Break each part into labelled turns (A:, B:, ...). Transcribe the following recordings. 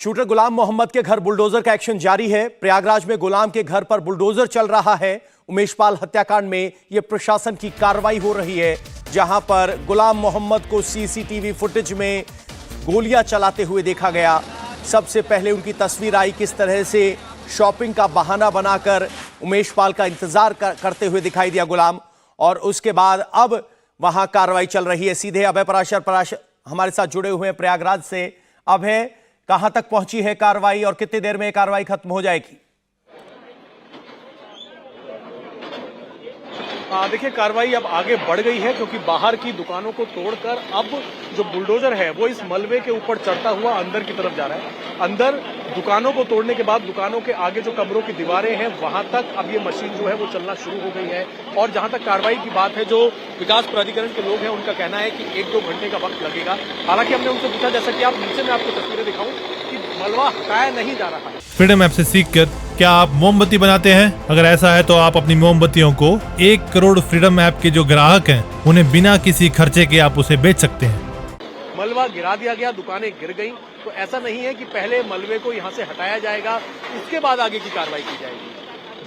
A: Shooter गुलाम मोहम्मद के घर bulldozer का एक्शन जारी है। प्रयागराज में गुलाम के घर पर बुलडोजर चल रहा है। उमेश पाल हत्याकांड में यह प्रशासन की कार्रवाई हो रही है, जहां पर गुलाम मोहम्मद को सीसीटीवी फुटेज में गोलियां चलाते हुए देखा गया। सबसे पहले उनकी तस्वीर आई, किस तरह से शॉपिंग का बहाना बनाकर उमेश पाल का इंतजार करते हुए दिखाई दिया गुलाम, और उसके बाद अब वहां कार्रवाई चल रही है। सीधे अभय पराशर हमारे साथ जुड़े हुए हैं प्रयागराज से। अभय, कहां तक पहुंची है कार्रवाई और कितनी देर में कार्रवाई खत्म हो जाएगी?
B: देखिए, कार्रवाई अब आगे बढ़ गई है क्योंकि बाहर की दुकानों को तोड़कर अब जो बुलडोजर है वो इस मलबे के ऊपर चढ़ता हुआ अंदर की तरफ जा रहा है। अंदर दुकानों को तोड़ने के बाद दुकानों के आगे जो कमरों की दीवारें हैं वहां तक अब ये मशीन जो है वो चलना शुरू हो गई है। और जहां तक कार्रवाई की बात है, जो विकास प्राधिकरण के लोग हैं उनका कहना है कि 1-2 घंटे का वक्त लगेगा। हालांकि हमने उनसे पूछा, जैसा कि आप नीचे में आपको तस्वीरें दिखाऊं, कि मलबा हटाया नहीं जा रहा है।
C: फ्रीडम ऐप से सीखकर क्या आप मोमबत्ती बनाते हैं? अगर ऐसा है तो आप अपनी मोमबत्तियों को 1 करोड़ फ्रीडम ऐप के जो ग्राहक हैं उन्हें बिना किसी खर्चे के आप उसे बेच सकते हैं।
B: मलबा गिरा दिया गया, दुकानें गिर गई, तो ऐसा नहीं है कि पहले मलबे को यहां से हटाया जाएगा उसके बाद आगे की कार्रवाई की जाएगी।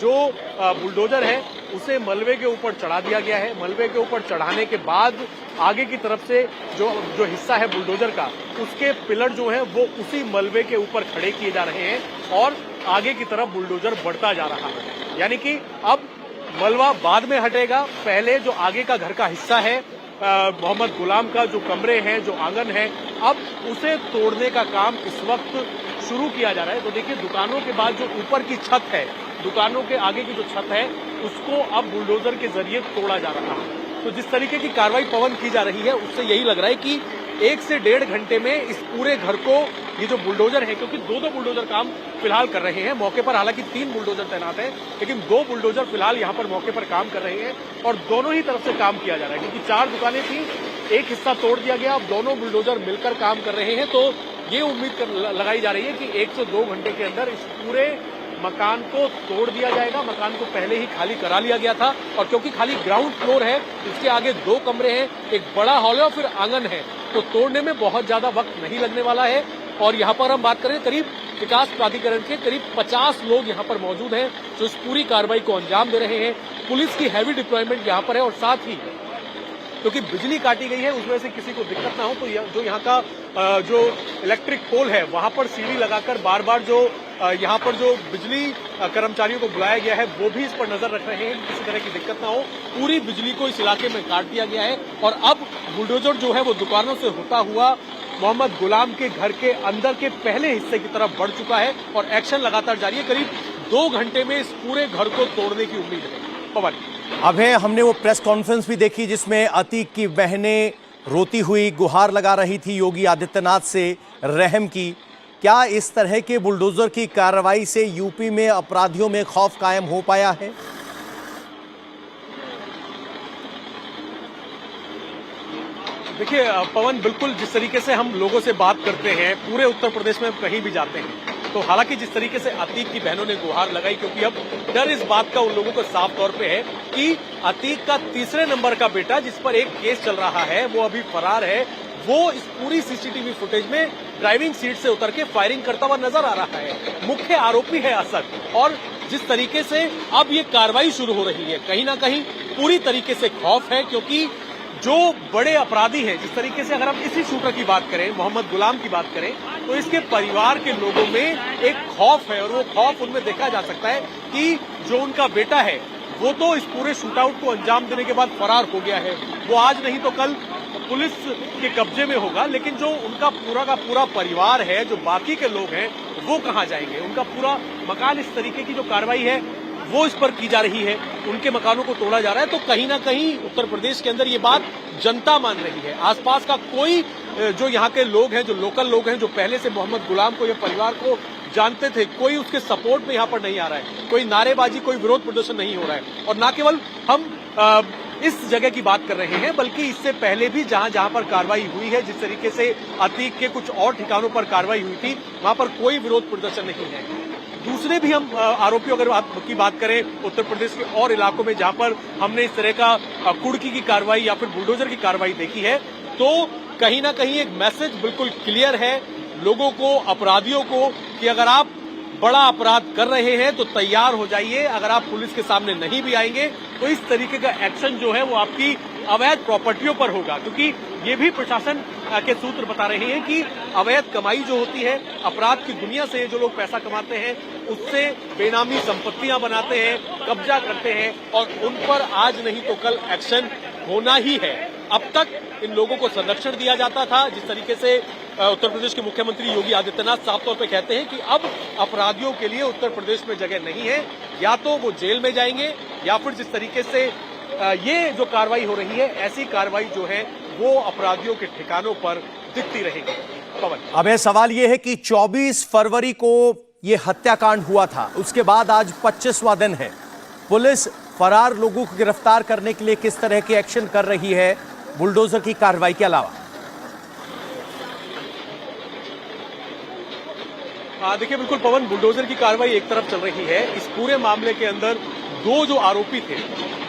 B: जो बुलडोजर है उसे मलबे के ऊपर चढ़ा दिया गया है। मलबे के ऊपर चढ़ाने के बाद आगे की तरफ से जो हिस्सा है बुलडोजर का, उसके पिलर जो है वो उसी मलबे के ऊपर खड़े किए जा रहे हैं और आगे की तरफ बुलडोजर बढ़ता जा रहा है। यानी कि अब मलबा बाद में हटेगा, पहले जो आगे का घर का हिस्सा है मोहम्मद गुलाम का, जो कमरे हैं, जो आंगन है, अब उसे तोड़ने का काम इस वक्त शुरू किया जा रहा है। तो देखिए, दुकानों के बाद जो ऊपर की छत है, दुकानों के आगे की जो छत है, उसको अब बुलडोजर के जरिए तोड़ा जा रहा है। तो जिस तरीके की कार्रवाई पवन की जा रही है उससे यही लग रहा है कि 1 से 1.5 घंटे में इस पूरे घर को, ये जो बुलडोजर है, क्योंकि 2 बुलडोजर काम फिलहाल कर रहे हैं मौके पर, हालांकि 3 बुलडोजर तैनात हैं, लेकिन 2 बुलडोजर फिलहाल यहाँ पर मौके पर काम कर रहे हैं और दोनों ही तरफ से काम किया जा रहा है। क्योंकि 4 दुकानें थी, एक हिस्सा तोड़ दिया गया, अब दोनों बुलडोजर मिलकर काम कर रहे हैं। तो ये उम्मीद लगाई जा रही है कि 1 से 2 घंटे के अंदर इस पूरे मकान को तोड़ दिया जाएगा। मकान को पहले ही खाली करा लिया गया था और क्योंकि खाली ग्राउंड फ्लोर है, इसके आगे 2 कमरे हैं, एक बड़ा हॉल है और फिर आंगन है, तो तोड़ने में बहुत ज्यादा वक्त नहीं लगने वाला है। और यहाँ पर हम बात करें, करीब विकास प्राधिकरण के करीब 50 लोग यहाँ पर मौजूद हैं जो इस पूरी कार्रवाई को अंजाम दे रहे हैं। पुलिस की हैवी डिप्लॉयमेंट यहाँ पर है और साथ ही क्योंकि बिजली काटी गई है उसमें से किसी को दिक्कत ना हो, तो जो यहाँ का जो इलेक्ट्रिक पोल है वहां पर सीढ़ी लगाकर बार बार जो यहाँ पर जो बिजली कर्मचारियों को बुलाया गया है वो भी इस पर नजर रख रहे हैं, किसी तरह की दिक्कत ना हो। पूरी बिजली को इस इलाके में काट दिया गया है और अब बुलडोजर जो है वो दुकानों से होता हुआ मोहम्मद गुलाम के घर के अंदर के पहले हिस्से की तरफ बढ़ चुका है और एक्शन लगातार जारी है। करीब 2 घंटे में इस पूरे घर को तोड़ने की उम्मीद है। पवन,
A: अभय, हमने वो प्रेस कॉन्फ्रेंस भी देखी जिसमें अतीक की बहनें रोती हुई गुहार लगा रही थी योगी आदित्यनाथ से रहम की। क्या इस तरह के बुलडोजर की कार्रवाई से यूपी में अपराधियों में खौफ कायम हो पाया है?
B: देखिए पवन, बिल्कुल जिस तरीके से हम लोगों से बात करते हैं पूरे उत्तर प्रदेश में कहीं भी जाते हैं, तो हालांकि जिस तरीके से अतीक की बहनों ने गुहार लगाई, क्योंकि अब डर इस बात का उन लोगों को साफ तौर पे है कि अतीक का 3रे नंबर का बेटा, जिस पर एक केस चल रहा है, वो अभी फरार है। वो इस पूरी सीसीटीवी फुटेज में ड्राइविंग सीट से उतर के फायरिंग करता हुआ नजर आ रहा है। मुख्य आरोपी है असद। और जिस तरीके से अब ये कार्रवाई शुरू हो रही है, कहीं ना कहीं पूरी तरीके से खौफ है, क्योंकि जो बड़े अपराधी हैं, जिस तरीके से अगर हम इसी शूटर की बात करें, मोहम्मद गुलाम की बात करें, तो इसके परिवार के लोगों में एक खौफ है और वो खौफ उनमें देखा जा सकता है कि जो उनका बेटा है वो तो इस पूरे शूटआउट को अंजाम देने के बाद फरार हो गया है, वो आज नहीं तो कल पुलिस के कब्जे में होगा, लेकिन जो उनका पूरा का पूरा परिवार है, जो बाकी के लोग हैं, वो कहां जाएंगे? उनका पूरा मकान, इस तरीके की जो कार्रवाई है वो इस पर की जा रही है, उनके मकानों को तोड़ा जा रहा है। तो कहीं ना कहीं उत्तर प्रदेश के अंदर ये बात जनता मान रही है। आसपास का कोई जो यहाँ के लोग हैं, जो लोकल लोग हैं, जो पहले से मोहम्मद गुलाम को या परिवार को जानते थे, कोई उसके सपोर्ट में यहाँ पर नहीं आ रहा है, कोई नारेबाजी, कोई विरोध प्रदर्शन नहीं हो रहा है। और न केवल हम इस जगह की बात कर रहे हैं, बल्कि इससे पहले भी जहां जहां पर कार्रवाई हुई है, जिस तरीके से अतीक के कुछ और ठिकानों पर कार्रवाई हुई थी, वहां पर कोई विरोध प्रदर्शन नहीं है। दूसरे भी हम आरोपियों अगर की बात करें उत्तर प्रदेश के और इलाकों में जहां पर हमने इस तरह का कुड़की की कार्रवाई या फिर बुलडोजर की कार्रवाई देखी है, तो कहीं ना कहीं एक मैसेज बिल्कुल क्लियर है लोगों को, अपराधियों को कि अगर आप बड़ा अपराध कर रहे हैं तो तैयार हो जाइए, अगर आप पुलिस के सामने नहीं भी आएंगे तो इस तरीके का एक्शन जो है वो आपकी अवैध प्रॉपर्टियों पर होगा। क्योंकि ये भी प्रशासन के सूत्र बता रहे हैं कि अवैध कमाई जो होती है, अपराध की दुनिया से जो लोग पैसा कमाते हैं उससे बेनामी संपत्तियां बनाते हैं, कब्जा करते हैं और उन पर आज नहीं तो कल एक्शन होना ही है। अब तक इन लोगों को संरक्षण दिया जाता था, जिस तरीके से उत्तर प्रदेश के मुख्यमंत्री योगी आदित्यनाथ साफ तौर पे कहते हैं कि अब अपराधियों के लिए उत्तर प्रदेश में जगह नहीं है, या तो वो जेल में जाएंगे या फिर जिस तरीके से ये जो कार्रवाई हो रही है, ऐसी कार्रवाई जो है वो अपराधियों के ठिकानों पर दिखती रहेगी। पवन,
A: अब यह सवाल यह है कि 24 फरवरी को यह हत्याकांड हुआ था, उसके बाद आज 25वां दिन है। पुलिस फरार लोगों को गिरफ्तार करने के लिए किस तरह की एक्शन कर रही है बुलडोजर की कार्रवाई के अलावा?
B: देखिए बिल्कुल पवन, बुलडोजर की कार्रवाई एक तरफ चल रही है। इस पूरे मामले के अंदर दो जो आरोपी थे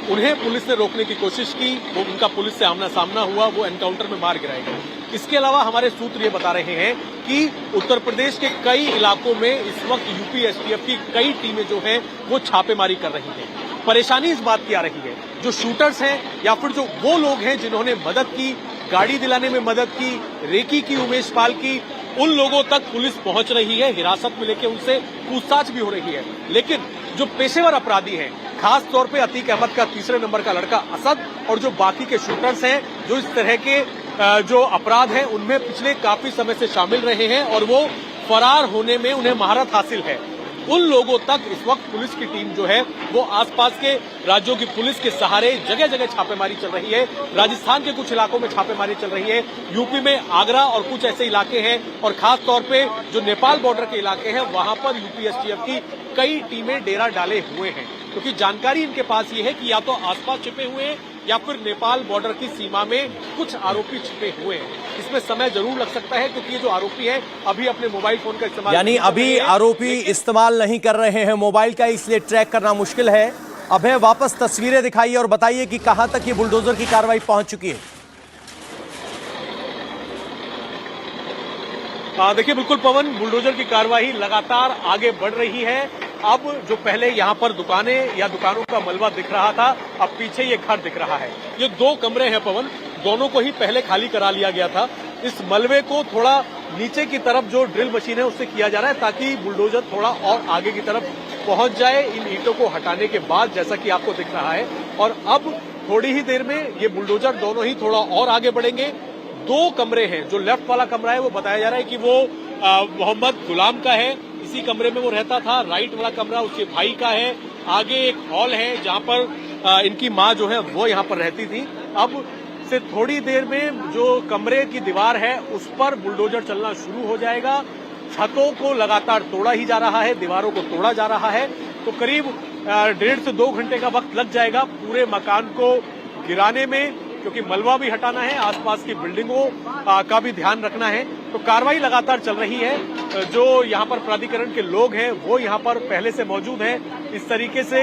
B: उन्हें पुलिस ने रोकने की कोशिश की, वो उनका पुलिस से आमना सामना हुआ, वो एनकाउंटर में मार गिराए गए। इसके अलावा हमारे सूत्र ये बता रहे हैं कि उत्तर प्रदेश के कई इलाकों में इस वक्त यूपी एसटीएफ की कई टीमें जो हैं वो छापेमारी कर रही हैं। परेशानी इस बात की आ रही है, जो शूटर्स हैं या फिर जो वो लोग हैं जिन्होंने मदद की, गाड़ी दिलाने में मदद की, रेकी की, उमेश पाल की, उन लोगों तक पुलिस पहुंच रही है, हिरासत में लेके उनसे पूछताछ भी हो रही है। लेकिन जो पेशेवर अपराधी हैं, खास तौर पे अतीक अहमद का तीसरे नंबर का लड़का असद और जो बाकी के शूटर्स हैं, जो इस तरह के जो अपराध हैं उनमें पिछले काफी समय से शामिल रहे हैं और वो फरार होने में उन्हें महारत हासिल है, उन लोगों तक इस वक्त पुलिस की टीम जो है वो आसपास के राज्यों की पुलिस के सहारे जगह जगह छापेमारी चल रही है। राजस्थान के कुछ इलाकों में छापेमारी चल रही है, यूपी में आगरा और कुछ ऐसे इलाके हैं और खास तौर पे जो नेपाल बॉर्डर के इलाके हैं वहां पर यूपी एसटीएफ की कई टीमें डेरा डाले हुए हैं। क्योंकि जानकारी इनके पास ये है कि या तो आसपास छिपे हुए हैं या फिर नेपाल बॉर्डर की सीमा में कुछ आरोपी छिपे हुए हैं। इसमें समय जरूर लग सकता है क्योंकि ये जो आरोपी है अभी अपने मोबाइल फोन का इस्तेमाल,
A: यानी अभी आरोपी इस्तेमाल नहीं कर रहे हैं मोबाइल का, इसलिए ट्रैक करना मुश्किल है। अभय, वापस तस्वीरें दिखाइए और बताइए कि कहां तक ये बुलडोजर की कार्रवाई पहुंच चुकी है।
B: देखिए बिल्कुल पवन, बुलडोजर की कार्रवाई लगातार आगे बढ़ रही है। अब जो पहले यहाँ पर दुकानें या दुकानों का मलबा दिख रहा था, अब पीछे ये घर दिख रहा है। ये दो कमरे हैं पवन, दोनों को ही पहले खाली करा लिया गया था। इस मलबे को थोड़ा नीचे की तरफ जो ड्रिल मशीन है उससे किया जा रहा है ताकि बुलडोजर थोड़ा और आगे की तरफ पहुंच जाए इन ईंटों को हटाने के बाद, जैसा कि आपको दिख रहा है। और अब थोड़ी ही देर में ये बुलडोजर दोनों ही थोड़ा और आगे बढ़ेंगे। दो कमरे हैं, जो लेफ्ट वाला कमरा है वो बताया जा रहा है कि वो मोहम्मद गुलाम का है, इसी कमरे में वो रहता था। राइट वाला कमरा उसके भाई का है। आगे एक हॉल है जहां पर इनकी माँ जो है वो यहाँ पर रहती थी। अब से थोड़ी देर में जो कमरे की दीवार है उस पर बुलडोजर चलना शुरू हो जाएगा। छतों को लगातार तोड़ा ही जा रहा है, दीवारों को तोड़ा जा रहा है। तो करीब 1.5 से 2 घंटे का वक्त लग जाएगा पूरे मकान को गिराने में, क्योंकि मलबा भी हटाना है, आसपास की बिल्डिंगों का भी ध्यान रखना है। तो कार्रवाई लगातार चल रही है। जो यहाँ पर प्राधिकरण के लोग हैं वो यहाँ पर पहले से मौजूद हैं। इस तरीके से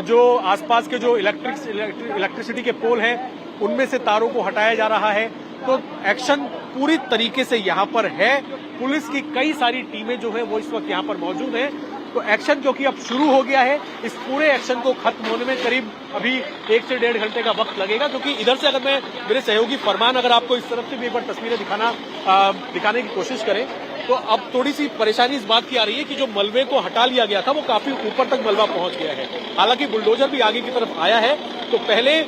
B: जो आसपास के जो इलेक्ट्रिसिटी के पोल हैं उनमें से तारों को हटाया जा रहा है। तो एक्शन पूरी तरीके से यहाँ पर है। पुलिस की कई सारी टीमें जो है वो इस वक्त यहाँ पर मौजूद हैं। तो एक्शन जो कि अब शुरू हो गया है, इस पूरे एक्शन को खत्म होने में करीब अभी 1 से 1.5 घंटे का वक्त लगेगा। क्योंकि इधर से अगर मैं, मेरे सहयोगी फरमान अगर आपको इस तरफ से भी एक बार तस्वीरें दिखाने की कोशिश करें तो अब थोड़ी सी परेशानी इस बात की आ रही है कि जो मलबे को हटा लिया गया था वो काफी ऊपर तक मलबा पहुंच गया है। हालांकि बुलडोजर भी आगे की तरफ आया है। तो पहले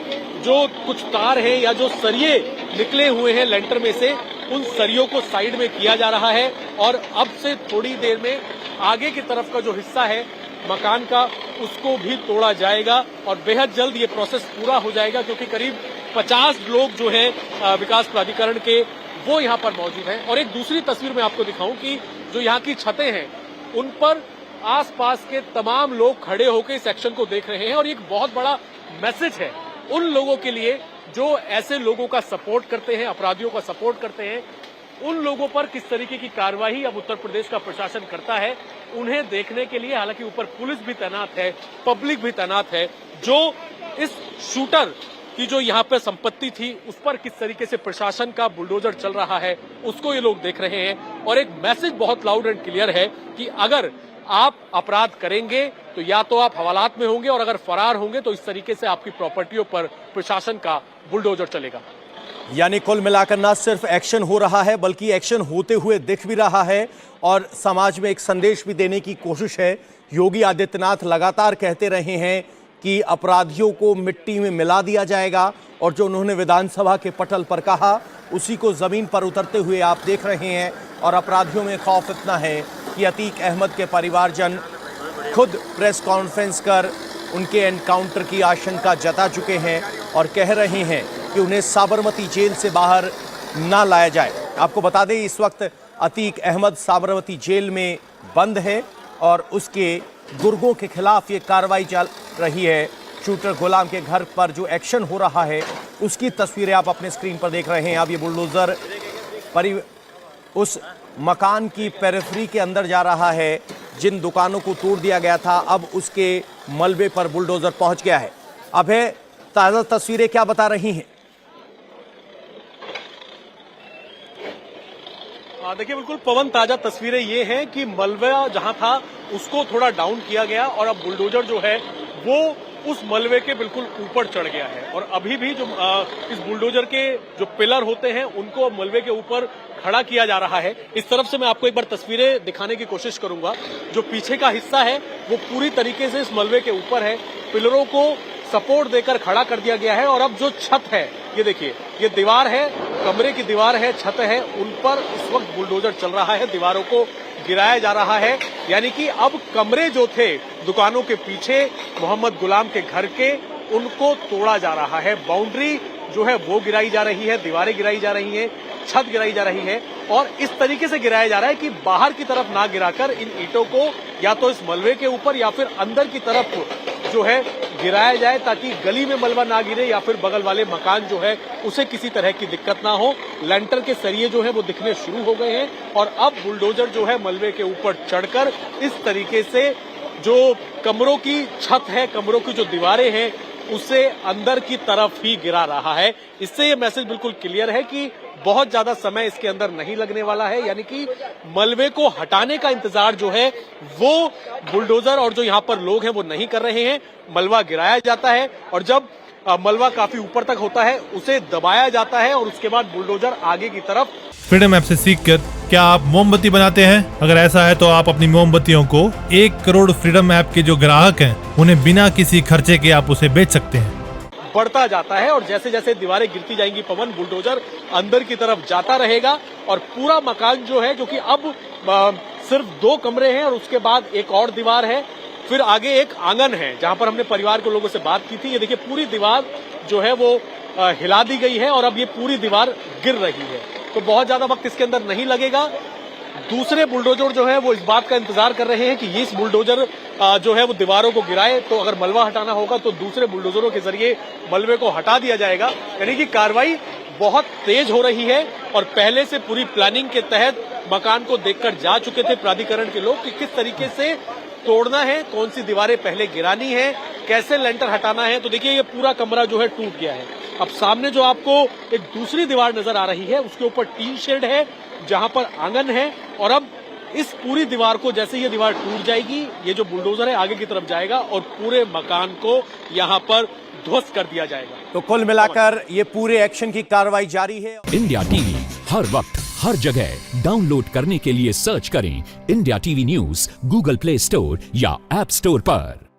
B: जो कुछ तार है या जो सरिये निकले हुए हैं लेंटर में से, उन सरियों को साइड में किया जा रहा है और अब से थोड़ी देर में आगे की तरफ का जो हिस्सा है मकान का उसको भी तोड़ा जाएगा और बेहद जल्द ये प्रोसेस पूरा हो जाएगा। क्योंकि करीब 50 लोग जो है विकास प्राधिकरण के वो यहाँ पर मौजूद हैं। और एक दूसरी तस्वीर मैं आपको दिखाऊं कि जो यहाँ की छतें हैं उन पर आसपास के तमाम लोग खड़े होकर इस एक्शन को देख रहे हैं। और एक बहुत बड़ा मैसेज है उन लोगों के लिए जो ऐसे लोगों का सपोर्ट करते हैं, अपराधियों का सपोर्ट करते हैं। उन लोगों पर किस तरीके की कार्रवाई अब उत्तर प्रदेश का प्रशासन करता है उन्हें देखने के लिए, हालांकि ऊपर पुलिस भी तैनात है, पब्लिक भी तैनात है। जो इस शूटर कि जो यहाँ पे संपत्ति थी उस पर किस तरीके से प्रशासन का बुलडोजर चल रहा है, उसको ये लोग देख रहे हैं। और एक मैसेज बहुत लाउड एंड क्लियर है कि अगर आप अपराध करेंगे तो या तो आप हवालात में होंगे और अगर फरार होंगे तो इस तरीके से आपकी प्रॉपर्टियों पर प्रशासन का बुलडोजर चलेगा।
A: यानी कुल मिलाकर ना सिर्फ एक्शन हो रहा है बल्कि एक्शन होते हुए दिख भी रहा है और समाज में एक संदेश भी देने की कोशिश है। योगी आदित्यनाथ लगातार कहते रहे हैं कि अपराधियों को मिट्टी में मिला दिया जाएगा और जो उन्होंने विधानसभा के पटल पर कहा उसी को जमीन पर उतरते हुए आप देख रहे हैं। और अपराधियों में खौफ इतना है कि अतीक अहमद के परिवारजन खुद प्रेस कॉन्फ्रेंस कर उनके एनकाउंटर की आशंका जता चुके हैं और कह रहे हैं कि उन्हें साबरमती जेल से बाहर ना लाया जाए। आपको बता दें इस वक्त अतीक अहमद साबरमती जेल में बंद है और उसके गुर्गों के खिलाफ ये कार्रवाई चल रही है। शूटर गुलाम के घर पर जो एक्शन हो रहा है उसकी तस्वीरें आप अपने स्क्रीन पर देख रहे हैं। अब ये बुलडोजर उस मकान की पेरिफेरी के अंदर जा रहा है। जिन दुकानों को तोड़ दिया गया था अब उसके मलबे पर बुलडोजर पहुंच गया है। अब है ताजा तस्वीरें क्या बता रही हैं।
B: देखिए बिल्कुल पवन, ताजा तस्वीरें ये हैं कि मलबा जहां था उसको थोड़ा डाउन किया गया और अब बुलडोजर जो है वो उस मलबे के बिल्कुल ऊपर चढ़ गया है। और अभी भी जो इस बुलडोजर के जो पिलर होते हैं उनको मलबे के ऊपर खड़ा किया जा रहा है। इस तरफ से मैं आपको एक बार तस्वीरें दिखाने की कोशिश करूंगा। जो पीछे का हिस्सा है वो पूरी तरीके से इस मलबे के ऊपर है, पिलरों को सपोर्ट देकर खड़ा कर दिया गया है। और अब जो छत है ये देखिए, ये दीवार है, कमरे की दीवार है, छत है, उन पर इस वक्त बुलडोजर चल रहा है, दीवारों को गिराया जा रहा है। यानी कि अब कमरे जो थे दुकानों के पीछे मोहम्मद गुलाम के घर के, उनको तोड़ा जा रहा है। बाउंड्री जो है वो गिराई जा रही है, दीवारें गिराई जा रही हैं, छत गिराई जा रही है और इस तरीके से गिराया जा रहा है कि बाहर की तरफ ना गिराकर इन ईंटों को या तो इस मलबे के ऊपर या फिर अंदर की तरफ जो है गिराया जाए ताकि गली में मलबा ना गिरे या फिर बगल वाले मकान जो है उसे किसी तरह की दिक्कत ना हो। लेंटर के सरिये जो है वो दिखने शुरू हो गए हैं और अब बुलडोजर जो है मलबे के ऊपर चढ़कर इस तरीके से जो कमरों की छत है, कमरों की जो दीवारें हैं उसे अंदर की तरफ ही गिरा रहा है। इससे ये मैसेज बिल्कुल क्लियर है कि बहुत ज्यादा समय इसके अंदर नहीं लगने वाला है। यानी कि मलबे को हटाने का इंतजार जो है वो बुलडोजर और जो यहाँ पर लोग हैं वो नहीं कर रहे हैं। मलबा गिराया जाता है और जब मलबा काफी ऊपर तक होता है उसे दबाया जाता है और उसके बाद बुलडोजर आगे की तरफ।
C: फ्रीडम ऐप से सीखकर क्या आप मोमबत्ती बनाते हैं? अगर ऐसा है तो आप अपनी मोमबत्तियों को 1 करोड़ फ्रीडम ऐप के जो ग्राहक हैं उन्हें बिना किसी खर्चे के आप उसे बेच सकते हैं।
B: बढ़ता जाता है और जैसे जैसे दीवारें गिरती जाएंगी पवन, बुलडोजर अंदर की तरफ जाता रहेगा और पूरा मकान जो है, जो कि अब सिर्फ 2 कमरे हैं और उसके बाद एक और दीवार है, फिर आगे एक आंगन है जहां पर हमने परिवार के लोगों से बात की थी। ये देखिए पूरी दीवार जो है वो हिला दी गई है और अब ये पूरी दीवार गिर रही है। तो बहुत ज्यादा वक्त इसके अंदर नहीं लगेगा। दूसरे बुलडोजर जो है वो इस बात का इंतजार कर रहे हैं कि इस बुलडोजर जो है वो दीवारों को गिराए, तो अगर मलबा हटाना होगा तो दूसरे बुलडोजरों के जरिए मलबे को हटा दिया जाएगा। यानी कि कार्रवाई बहुत तेज हो रही है और पहले से पूरी प्लानिंग के तहत मकान को देखकर जा चुके थे प्राधिकरण के लोग कि किस तरीके से तोड़ना है, कौन सी दीवारें पहले गिरानी है, कैसे लेंटर हटाना है। तो देखिए ये पूरा कमरा जो है टूट गया है। अब सामने जो आपको एक दूसरी दीवार नजर आ रही है उसके ऊपर टीन शेड है जहां पर आंगन है और अब इस पूरी दीवार को, जैसे ये दीवार टूट जाएगी, ये जो बुलडोजर है आगे की तरफ जाएगा और पूरे मकान को यहां पर ध्वस्त कर दिया जाएगा।
A: तो कुल मिलाकर ये पूरे एक्शन की कार्रवाई जारी है।
D: इंडिया टीवी हर वक्त हर जगह डाउनलोड करने के लिए सर्च करें India TV news Google play store या ऐप स्टोर पर।